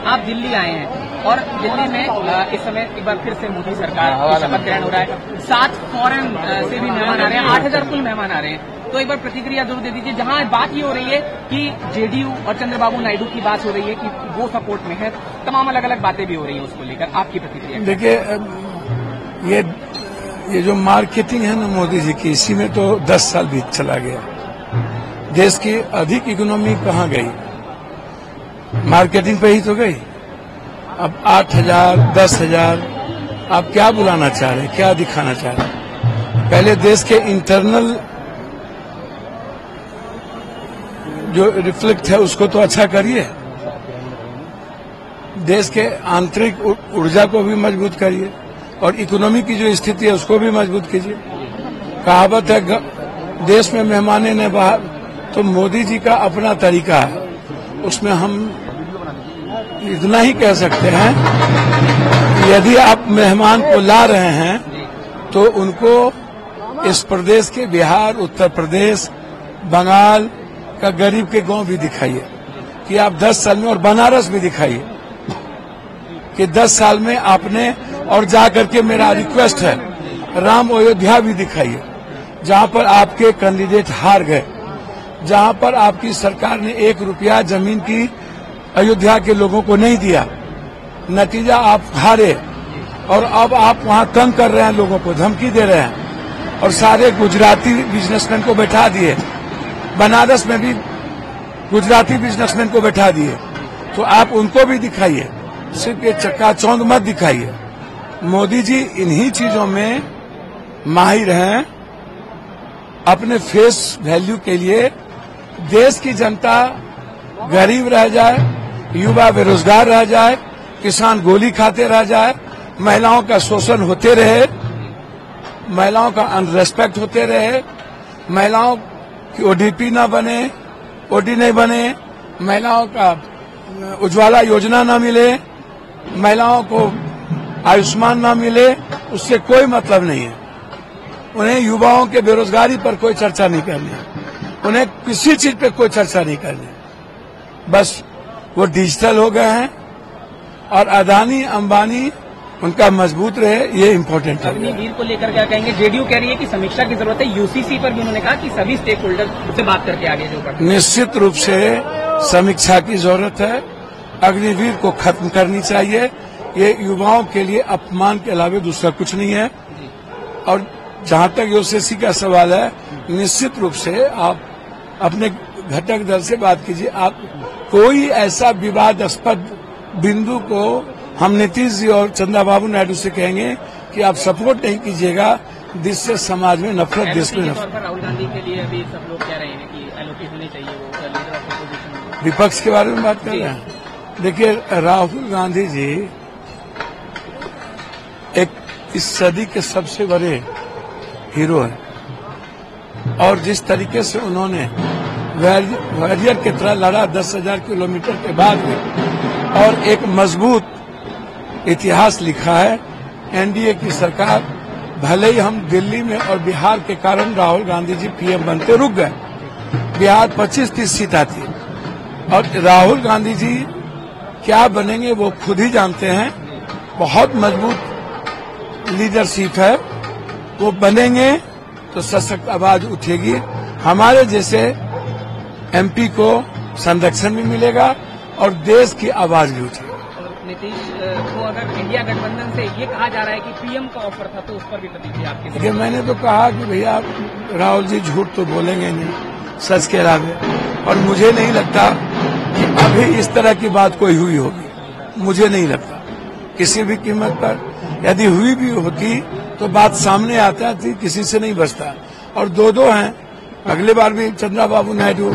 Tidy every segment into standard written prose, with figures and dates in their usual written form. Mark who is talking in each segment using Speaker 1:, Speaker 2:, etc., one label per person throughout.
Speaker 1: आप दिल्ली आए हैं और दिल्ली में इस समय एक बार फिर से मोदी सरकार की शपथ ग्रहण हो रहा है, 7 फॉरेन से भी मेहमान आ रहे हैं, 8,000 कुल मेहमान आ रहे हैं। तो एक बार प्रतिक्रिया जरूर दे दीजिए। जहां बात ये हो रही है कि जेडीयू और चंद्रबाबू नायडू की बात हो रही है कि वो सपोर्ट में है, तमाम अलग अलग बातें भी हो रही है, उसको लेकर आपकी प्रतिक्रिया।
Speaker 2: देखिए, ये जो मार्केटिंग है ना मोदी जी की, इसी में तो 10 साल बीत चला गया। देश की अधिक इकोनॉमी कहाँ गई? मार्केटिंग पे ही तो गई। अब 8,000, 10,000 आप क्या बुलाना चाह रहे हैं, क्या दिखाना चाह रहे हैं? पहले देश के इंटरनल जो रिफ्लेक्ट है उसको तो अच्छा करिए, देश के आंतरिक ऊर्जा को भी मजबूत करिए और इकोनॉमी की जो स्थिति है उसको भी मजबूत कीजिए। कहावत है देश में मेहमाने ने बाहर, तो मोदी जी का अपना तरीका है, उसमें हम इतना ही कह सकते हैं कि यदि आप मेहमान को ला रहे हैं तो उनको इस प्रदेश के बिहार, उत्तर प्रदेश, बंगाल का गरीब के गांव भी दिखाइए कि आप 10 साल में, और बनारस भी दिखाइए कि 10 साल में आपने, और जाकर के मेरा रिक्वेस्ट है राम अयोध्या भी दिखाइए जहां पर आपके कैंडिडेट हार गए, जहां पर आपकी सरकार ने 1 रुपया जमीन की अयोध्या के लोगों को नहीं दिया, नतीजा आप हारे और अब आप वहां तंग कर रहे हैं, लोगों को धमकी दे रहे हैं और सारे गुजराती बिजनेसमैन को बैठा दिए, बनारस में भी गुजराती बिजनेसमैन को बैठा दिए। तो आप उनको भी दिखाइए, सिर्फ ये चक्काचौंध मत दिखाइए। मोदी जी इन्हीं चीजों में माहिर हैं। अपने फेस वैल्यू के लिए देश की जनता गरीब रह जाए, युवा बेरोजगार रह जाए, किसान गोली खाते रह जाए, महिलाओं का शोषण होते रहे, महिलाओं का अनरेस्पेक्ट होते रहे, महिलाओं की ओडीपी ना बने, ओडी नहीं बने, महिलाओं का उज्ज्वला योजना ना मिले, महिलाओं को आयुष्मान ना मिले, उससे कोई मतलब नहीं है। उन्हें युवाओं के बेरोजगारी पर कोई चर्चा नहीं करनी है, उन्हें किसी चीज पे कोई चर्चा नहीं करनी। बस वो डिजिटल हो गए हैं और अदानी अंबानी उनका मजबूत रहे, ये इम्पोर्टेंट है।
Speaker 1: अग्निवीर को लेकर क्या कहेंगे? जेडीयू कह रही है कि समीक्षा की जरूरत है, यूसीसी पर भी उन्होंने कहा कि सभी स्टेक होल्डर से बात करके आगे जो करना।
Speaker 2: निश्चित रूप से समीक्षा की जरूरत है, अग्निवीर को खत्म करनी चाहिए। ये युवाओं के लिए अपमान के अलावा दूसरा कुछ नहीं है। और जहां तक यूसीसी का सवाल है, निश्चित रूप से आप अपने घटक दल से बात कीजिए। आप कोई ऐसा विवादास्पद बिंदु को हम नीतीश जी और चंद्रबाबू नायडू से कहेंगे कि आप सपोर्ट नहीं कीजिएगा, जिससे समाज में नफरत, देश में नफरत।
Speaker 1: राहुल गांधी के लिए अभी सब लोग कह रहे हैं कि एलोकेट होनी चाहिए, वो लीडर ऑफ अपोजिशन।
Speaker 2: विपक्ष के बारे में बात कर रहे हैं। देखिए, राहुल गांधी जी एक इस सदी के सबसे बड़े हीरो है और जिस तरीके से उन्होंने वॉरियर की तरह लड़ा 10,000 किलोमीटर के बाद में और एक मजबूत इतिहास लिखा है। एनडीए की सरकार, भले ही हम दिल्ली में और बिहार के कारण राहुल गांधी जी पीएम बनते रुक गए, बिहार 25-30 सीट आती है और राहुल गांधी जी क्या बनेंगे वो खुद ही जानते हैं। बहुत मजबूत लीडरशिप है, वो बनेंगे तो सशक्त आवाज उठेगी, हमारे जैसे एमपी को संरक्षण भी मिलेगा और देश की आवाज भी उठेगी।
Speaker 1: नीतीश को अगर इंडिया गठबंधन से ये कहा जा रहा है कि पीएम का ऑफर था, तो उस पर भी प्रतिक्रिया आपकी?
Speaker 2: देखिए, मैंने तो कहा कि भैया राहुल जी झूठ तो बोलेंगे नहीं, सच के अलावे, और मुझे नहीं लगता कि अभी इस तरह की बात कोई हुई होगी। मुझे नहीं लगता किसी भी कीमत पर। यदि हुई भी होती तो बात सामने आता थी, किसी से नहीं बचता। और दो हैं, अगले बार भी चंद्रबाबू नायडू,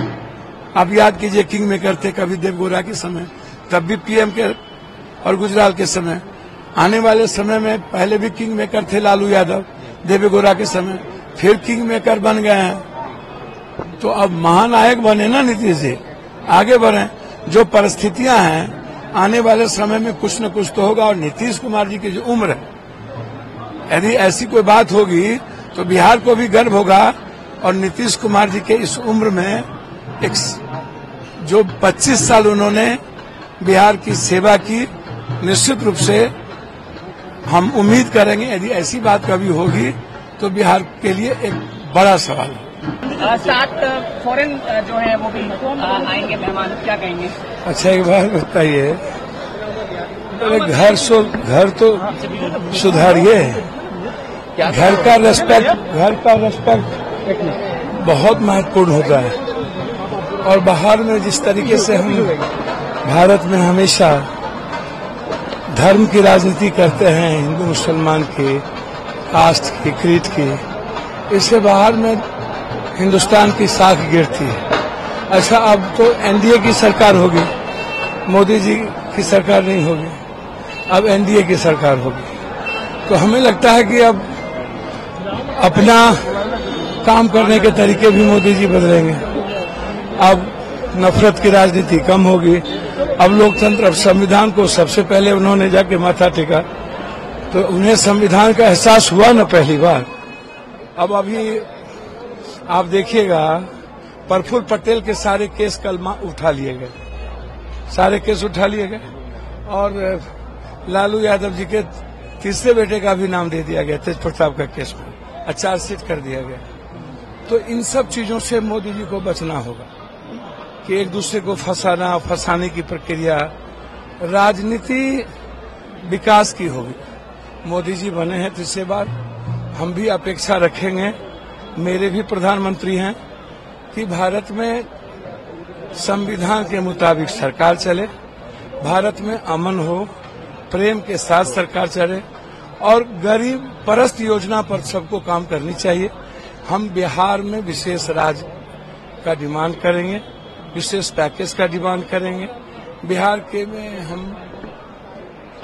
Speaker 2: आप याद कीजिए किंग मेकर थे कभी देवगौड़ा के समय, तब भी पीएम के, और गुजराल के समय। आने वाले समय में पहले भी किंग मेकर थे लालू यादव, देवेगौड़ा के समय, फिर किंग मेकर बन गए हैं। तो अब महानायक बने ना नीतीश जी, आगे बढ़े। जो परिस्थितियां हैं, आने वाले समय में कुछ न कुछ तो होगा। और नीतीश कुमार जी की जो उम्र है, यदि ऐसी कोई बात होगी तो बिहार को भी गर्व होगा। और नीतीश कुमार जी के इस उम्र में एक जो 25 साल उन्होंने बिहार की सेवा की। निश्चित रूप से हम उम्मीद करेंगे यदि ऐसी बात कभी होगी तो बिहार के लिए एक बड़ा सवाल है।
Speaker 1: 7 फॉरेन जो है वो भी आएंगे मेहमान, क्या कहेंगे?
Speaker 2: अच्छा, एक बात बताइए, घर तो सुधारिए। घर का रेस्पेक्ट बहुत महत्वपूर्ण होता है। और बाहर में जिस तरीके से हम भारत में हमेशा धर्म की राजनीति करते हैं, हिंदू मुसलमान की, कास्ट की, क्रीड की, इससे बाहर में हिंदुस्तान की साख गिरती है। अच्छा, अब तो एनडीए की सरकार होगी, मोदी जी की सरकार नहीं होगी, अब एनडीए की सरकार होगी। तो हमें लगता है कि अब अपना काम करने के तरीके भी मोदी जी बदलेंगे। अब नफरत की राजनीति कम होगी। अब लोकतंत्र, अब संविधान को सबसे पहले उन्होंने जाके माथा टेका, तो उन्हें संविधान का एहसास हुआ न पहली बार। अब अभी आप देखिएगा, प्रफुल्ल पटेल के सारे केस कल उठा लिए गए, सारे केस उठा लिए गए, और लालू यादव जी के तीसरे बेटे का भी नाम दे दिया गया तेज प्रताप का केस में, चार्जशीट कर दिया गया। तो इन सब चीजों से मोदी जी को बचना होगा कि एक दूसरे को फंसाने की प्रक्रिया। राजनीति विकास की होगी। मोदी जी बने हैं तीसरी बार, हम भी अपेक्षा रखेंगे, मेरे भी प्रधानमंत्री हैं, कि भारत में संविधान के मुताबिक सरकार चले, भारत में अमन हो, प्रेम के साथ सरकार चले, और गरीब परस्त योजना पर सबको काम करनी चाहिए। हम बिहार में विशेष राज्य का डिमांड करेंगे, विशेष पैकेज का डिमांड करेंगे। बिहार के में हम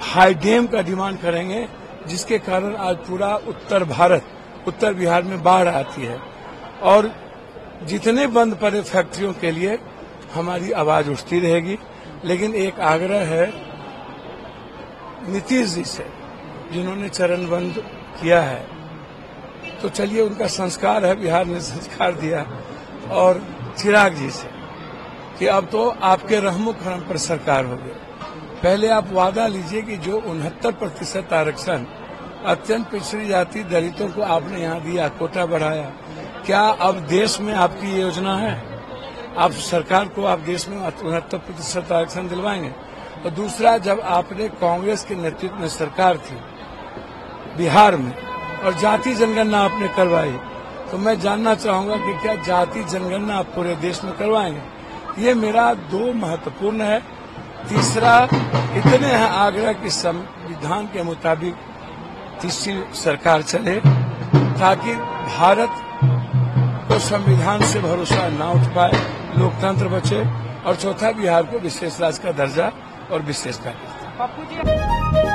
Speaker 2: हाई डैम का डिमांड करेंगे, जिसके कारण आज पूरा उत्तर बिहार में बाढ़ आती है। और जितने बंद पड़े फैक्ट्रियों के लिए हमारी आवाज उठती रहेगी। लेकिन एक आग्रह है नीतीश जी से, जिन्होंने चरणबंद किया है, तो चलिए उनका संस्कार है, बिहार ने संस्कार दिया। और चिराग जी से कि अब तो आपके रहमो करम पर सरकार होगी। पहले आप वादा लीजिए कि जो 69% आरक्षण अत्यंत पिछड़ी जाति दलितों को आपने यहाँ दिया, कोटा बढ़ाया, क्या अब देश में आपकी ये योजना है? आप सरकार को आप देश में 69% आरक्षण दिलवाएंगे? और दूसरा, जब आपने कांग्रेस के नेतृत्व में सरकार थी बिहार में और जाति जनगणना आपने करवाई, तो मैं जानना चाहूंगा कि क्या जाति जनगणना आप पूरे देश में करवाएंगे? ये मेरा 2 महत्वपूर्ण है। तीसरा, इतने हैं आग्रह कि संविधान के मुताबिक तीसरी सरकार चले, ताकि भारत को संविधान से भरोसा न उठ पाए, लोकतंत्र बचे। और चौथा, बिहार को विशेष राज्य का दर्जा और विशेष पैकेज।